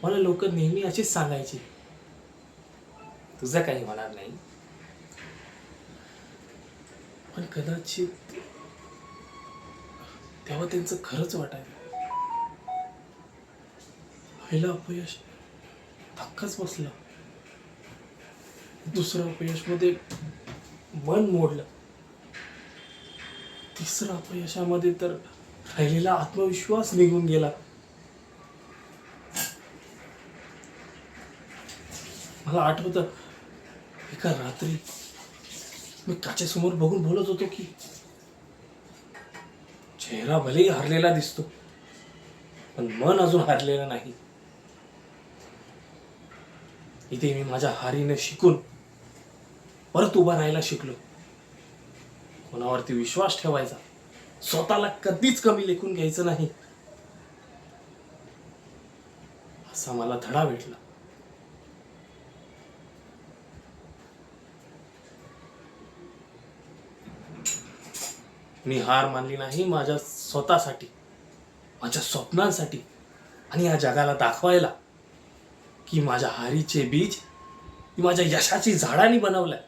मला लोक नेहमी अशीच सांगायची, तुझं काही होणार नाही. पण कदाचित तेव्हा त्यांचं खरंच वाटायचं. पहिलं अपयश धक्काच बसला, दुसरं अपयश मध्ये मन मोडलं, तिसऱ्या अपयशामध्ये तर राहिलेला आत्मविश्वास निघून गेला. मला आठवतं, एका रात्री मी काचेसमोर बघून बोलत होतो की चेहरा भलेही हारलेला दिसतो, पण मन अजून हारलेलं नाही. इथे मी माझ्या हारीने शिकून परत उभा राहायला शिकलो. कोणावरती विश्वास ठेवायचा, स्वतःला कधीच कमी लेखून घ्यायचं नाही, असा मला धडा भेटला. मी हार मानली नाही माझ्या स्वतःसाठी, माझ्या स्वप्नांसाठी, आणि या जगाला दाखवायला की माझ्या हारीचे बीज माझ्या यशाची झाडांनी बनवलंय.